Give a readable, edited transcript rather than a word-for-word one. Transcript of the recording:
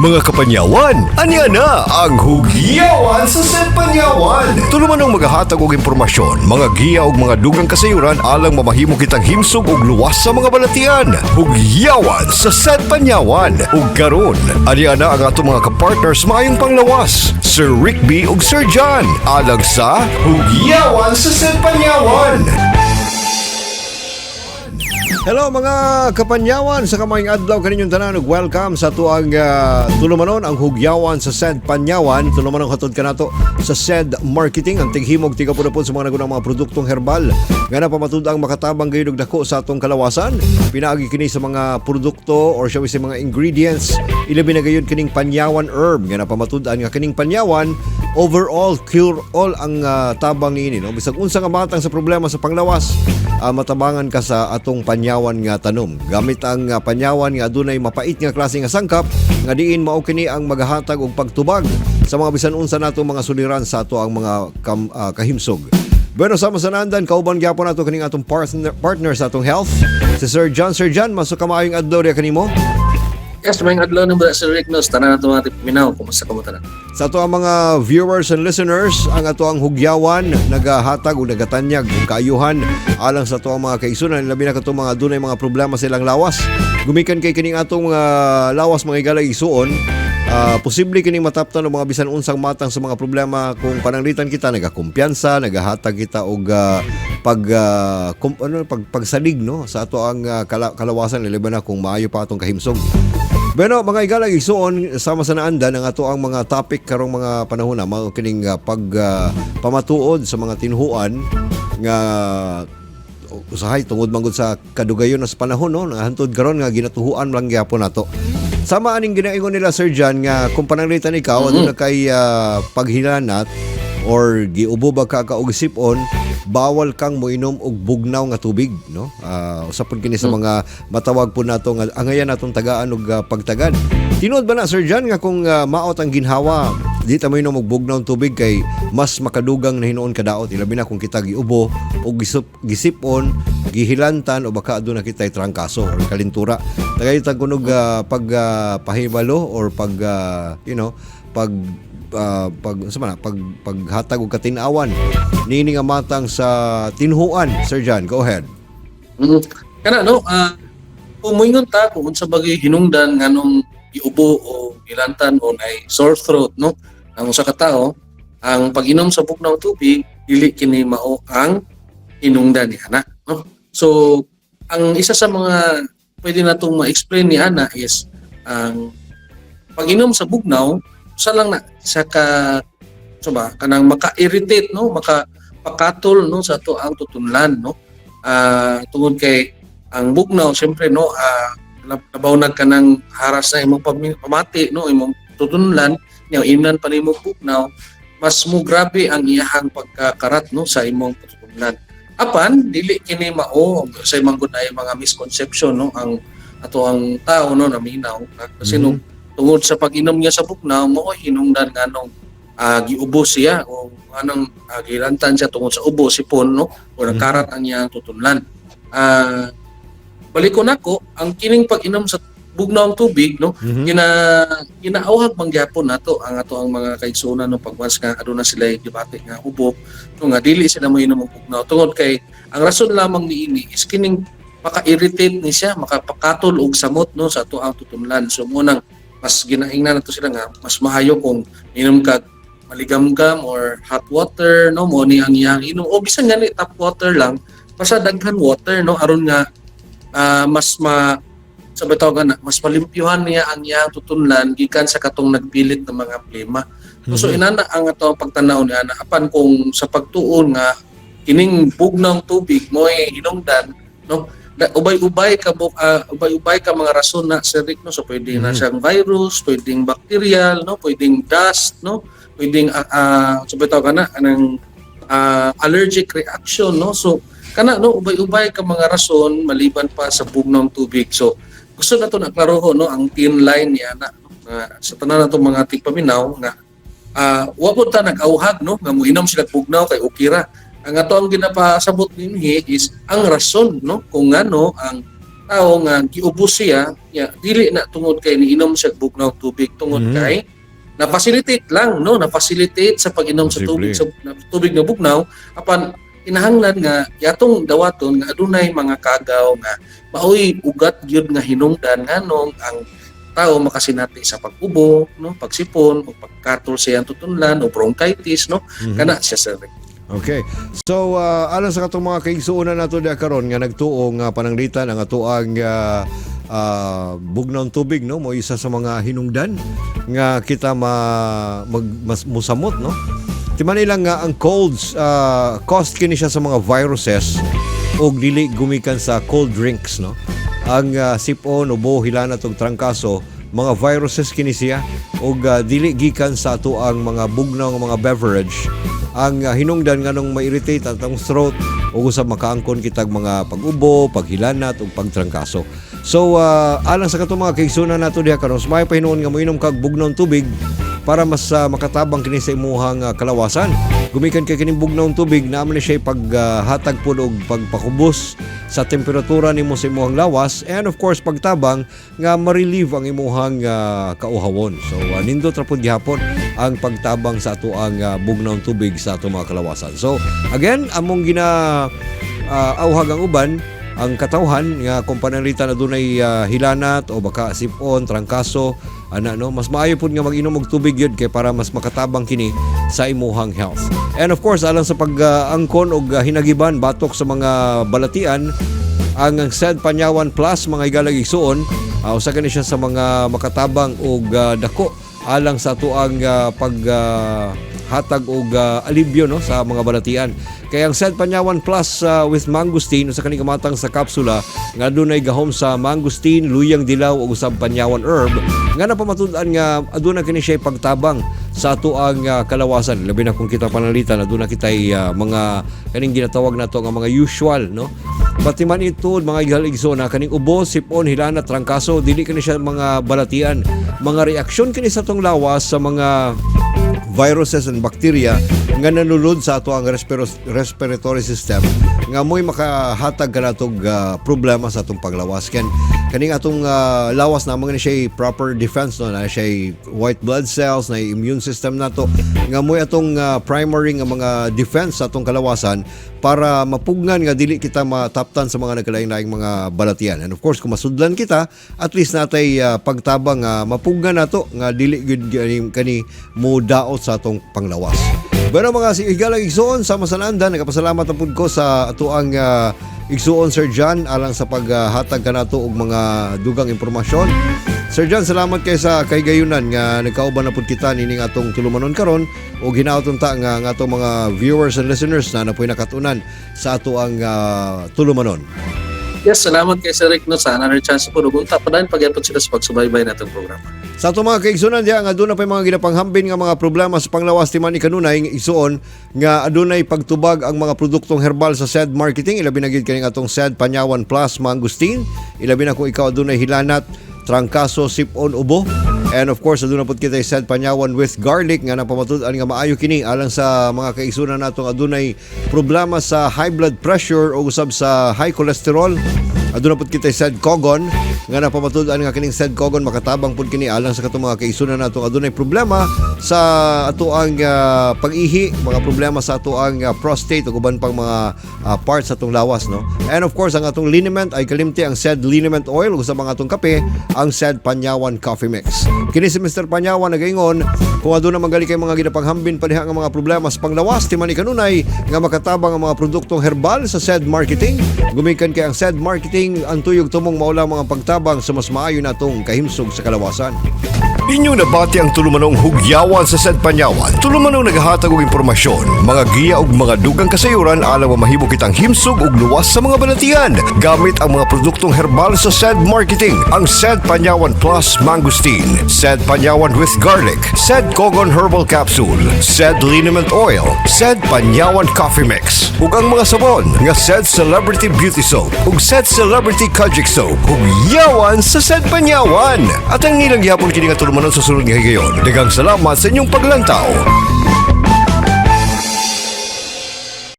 Mga kapanyawan, anya na ang Hugyawan sa Set Panyawan. Tuluman ng maghahatag og impormasyon, mga giya ug mga dugang kasayuran alang mamahimo kitang himsog ug luwas sa mga balatian. Hugyawan sa Set Panyawan. Ug karon, anya na ang atong mga kapartners maayong panglawas, Sir Rick B ug Sir John, alang sa Hugyawan sa Set Panyawan. Hello mga kapanyawan, sa kamayong adlaw kaninyong tanan ug welcome sa tuang tulumanon ang Hugyawan sa SED Panyawan. Tulumanon hatod kanato sa SED Marketing, ang tighimog tigapudapod sa mga nagunang mga produktong herbal nga napamatud ang makatabang gayud og dako sa atong kalawasan. Pinaagi kini sa mga produkto or siya sa mga ingredients, ilabi na gayud kining Panyawan herb nga napamatud-an nga kining Panyawan overall cure all ang tabang niini, no? Bisag unsa nga matang sa problema sa panglawas, matabangan ka sa atong panyawan nga tanom. Gamit ang panyawan nga adunay mapait nga klase nga sangkap nga diin mao kini ang maghahatag og pagtubag sa mga bisan unsa natong mga suliran sa ato ang mga kahimsog. Bueno, sama sa nandan kauban gyapon nato kining atong partner sa atong health, si Sir John. Sir John, maso ka maayong adlaw diha kanimo. Yes, may adlaw ng Sir Rick Nos, tanan nato mga tipaminaw, kumusta ka mo tanan? Sa ato ang mga viewers and listeners, ang ato ang Hugyawan nagahatag o nagatanyag ng kaayuhan alang sa ato ang mga kaisunan, labi na katong mga dunay mga problema sa ilang lawas. Gumikan kay kining atong lawas mga igalay isuon, posible kining mataptan ng mga bisan unsang matang sa mga problema kung pananglitan kita, nagakumpiyansa, nagahatag kita og pagsalig, no, sa ato ang kalawasan, labi na kung maayo pa atong kahimsog. Bueno, mga igalag isuon, sama sa naandan ang ato ang mga topic karong mga panahon na mao kining pamatuod sa mga tinhuan nga usahay tungod manggod sa kadugayon na sa panahon, no, hantod karon nga ginatuhuan lang gyapon nato. Sama aning ginaingon nila Sir John nga kung pananglitan ikaw aduna kay paghilanat or giubo ka og sipon, bawal kang moinom og bugnaw nga tubig, no? Usapon kini sa mga matawag po nato nga angayan natong tagaan og pagtagad. Tinuod ba na Sir John nga kung maot ang ginhawa, di ta moinom og bugnaw nga tubig kay mas makadugang na hinuon kadaot, ilabi na kung kita giubo og gisipon, gihilantan o baka aduna kitay trangkaso or kalintura. Tagay tag kunog pagpahibalo or paghatag og katinawan nini nga matang sa tinhuan. Sir John, go ahead. Kana no, umuingon ta kung sa bagay hinungdan nganong iubo o ilantan o nay sore throat, no, ang usa ka tawo, ang pag-inom sa bugnaw tubig dili kini mao ang hinungdan ni ana, no? So ang isa sa mga pwede natong ma-explain ni ana is ang pag-inom sa bugnaw sa lang na sa kanang maka-irritate, no, makapakatol, no, sa to ang tutunlan, no, tungod kay ang bugnaw syempre, no, nabawnag ka ng haras na imong pamati, no, imong tutunlan nya imnan pa nimo bugnaw, mas mo grabe ang iyahang pagkakarat, no, sa imong tutunlan. Apan dili kini mao sa imong gunay mga misconception, no, ang ato ang tao, no, naminaw kasi tungod sa pag-inom niya sa bugnaw mo hinungdan nganong giubo siya o anong gilantan siya tungod sa ubo sipon, no, o nagkarat ang iyang tutunlan. Balikon ako ang kining pag-inom sa bugnaw ng tubig, no, ginaawhag mangyapon nato ang ato ang mga kaigsunan, no, pagwas nga aduna sila gibati nga ubo, no, nga dili sila moinom og bugnaw tungod kay ang rason lamang niini is kining maka-irritate ni siya, makapakatol og samot, no, sa ato ang tutunlan. So munang mas ginaingnan nato sila nga mas mahayo kung inom ka maligam-gam or hot water, no, mo ni ang iyang inom o bisan gani tap water lang basta daghan water, no, aron nga mas mas malimpyuhan niya ang iyang tutunlan gikan sa katong nagpilit ng mga problema. So inana ang ato pagtanaw ni ana apan kung sa pagtuon nga kining bugnaw tubig mo hinungdan, no, ubay-ubay ka mga rason na Sir Rick, no, so pwedeng na siyang virus, pwedeng bacterial, no, pwedeng dust, no, pwedeng anang allergic reaction, no, so kana, no, ubay-ubay ka mga rason maliban pa sa bugnaw tubig. So gusto nato na klaroho, no, ang thin line niya na sa tanan nato mga tigpaminaw nga wa pud ta nag-awhag, no, nga moinom sila bugnaw kay ukira. Ang ato ang ginapasabot ninhi is ang rason, no, kung ngano ang tao nga giubos siya, dili na tungod kay niinom siya bugnaw tubig, tungod kay na-facilitate lang, no? Na-facilitate sa pag-inom sa tubig, tubig na bugnaw, apan kinahanglan nga yatong dawaton nga adunay mga kagaw nga maoy ugat gyud nga hinungdan nganong ang tao makasinati sa pag-ubo, no, pagsipon o pagkatol sa iyang tutunlan o bronchitis, no, kana siya sir. Okay. So alang sa katong mga kaigsuonan nato diha karon nga nagtuo nga pananglitan ang atoang bugnaw tubig, no, mo isa sa mga hinungdan nga kita musamot, no. Timan nila nga ang colds caused kini siya sa mga viruses o dili gumikan sa cold drinks, no. Ang sipon, ubo, hilanat ug trangkaso, mga viruses kini siya ug dili gikan sa ato ang mga bugnaw nga mga beverage. Ang hinungdan nganong ma-irritate ang atong throat ug usab makaangkon kitag mga pag-ubo, paghilanat ug pagtrangkaso. So alang sa katong mga kaigsunan nato diha karon, may pahinuon nga moinom kag bugnaw tubig para mas makatabang kini sa imuhang kalawasan. Gumikan kay kining bugnaw tubig na man siya paghatag pud og pagpakubos sa temperatura nimo sa imuhang lawas, and of course pagtabang nga ma-relieve ang imuhang kauhawon. So nindot ra pud gihapon ang pagtabang sa ato ang bugnaw tubig sa ato mga kalawasan. So again, among auhag ang uban ang katawhan nga kung pananglitan na dunay hilanat o baka sipon, trangkaso, no, mas maayo pud nga mag-inom og tubig yun kay para mas makatabang kini sa imuhang health. And of course, alang sa pag-angkon og hinagiban batok sa mga balatian, ang SED Panyawan Plus mga igalag igsuon, usa kani siya sa mga makatabang og dako alang sa tuang hatag og alibyo, no, sa mga balatian. Kaya ang SED Panyawan Plus with mangosteen sa kaning kamatang sa kapsula nga adunay gahom sa mangosteen, luyang dilaw ug usab panyawan herb nga napamatud-an nga aduna kini siya pagtabang sa ato ang kalawasan. Labi na kung kita panalitan aduna kitay mga kaning ginatawag nato nga mga usual, no. Pati man ito mga igaligso na kaning ubo, sipon, hilanat, trangkaso, dili kini siya mga balatian. Mga reaksyon kini sa atong lawas sa mga viruses and bacteria nga nanulod sa ato ang respiratory system nga mo'y makahatag ka natong problema sa atong paglawas. Kaning atong lawas na mga siya proper defense, no, na siya white blood cells na immune system nato nga mo'y atong primary nga mga defense sa atong kalawasan para mapugnan nga dili kita mataptan sa mga nagkalain-laing mga balatian. And of course, kung masudlan kita, at least natay pagtabang mapugnan nato nga dili gud kani mo daot sa atong panglawas. Pero mga igalang igsuon, sama sa nandan, nagapasalamat na po ko sa ato ang igsuon Sir John alang sa paghatag ka nato og mga dugang impormasyon. Sir John, salamat kay sa kaygayunan nga nagkauban na po kita nining atong tulumanon karon o ginaoton ta nga atong mga viewers and listeners na napoy nakatunan sa ato ang tulumanon. Yes, salamat kay Sir Rick, no, sa another chance po. Unta pa dahil pag-ipot sila sa pagsubaybay natong programa. Sa ato mga kaigsunan diha nga aduna pay mga ginapanghambin nga mga problema sa panglawas timan ni kanunay isuon nga adunay pagtubag ang mga produktong herbal sa SED Marketing. Ilabi na gid kaning atong SED Panyawan Plus mangosteen. Ilabi na kung ikaw adunay hilanat, trangkaso, sipon, ubo. And of course, aduna pud kita SED Panyawan with garlic nga napamatud-an nga maayo kini alang sa mga kaigsunan natong adunay problema sa high blood pressure o usab sa high cholesterol. Aduna pud kita SED Cogon nga napamatud-an nga kining SED Cogon makatabang pud kini alang sa katong mga kaigsunan natong adunay problema sa ato ang pag-ihi, mga problema sa ato ang prostate ug uban pang mga parts sa atong lawas, no. And of course, ang atong liniment ay kalimti ang SED liniment oil ug sa mga atong kape ang SED Panyawan Coffee Mix. Kini si Mr. Panyawan nagaingon kung aduna manggali kay mga ginapanghambin pa diha nga mga problema sa panglawas timan ni kanunay nga makatabang ang mga produktong herbal sa SED Marketing. Gumikan kay ang SED Marketing ang tuyog tumong maula mga pagtabang sa mas maayo natong kahimsog sa kalawasan. Inyong nabati ang tulumanong hugyawan sa SED Panyawan. Tulumanong naghahatag og impormasyon, mga giya ug mga dugang kasayuran alang mamahimo kitang himsog ug luwas sa mga balatian gamit ang mga produktong herbal sa SED Marketing. Ang SED Panyawan Plus mangosteen, SED Panyawan with garlic, SED Cogon herbal capsule, SED liniment oil, SED Panyawan coffee mix, ug ang mga sabon nga SED Celebrity Beauty Soap ug SED Celebrity Kojic Soap. Hugyawan sa SED Panyawan. At ang nilang gihapon kini nga tulumanon sa sunod nga higayon. Daghang salamat sa inyong paglantaw.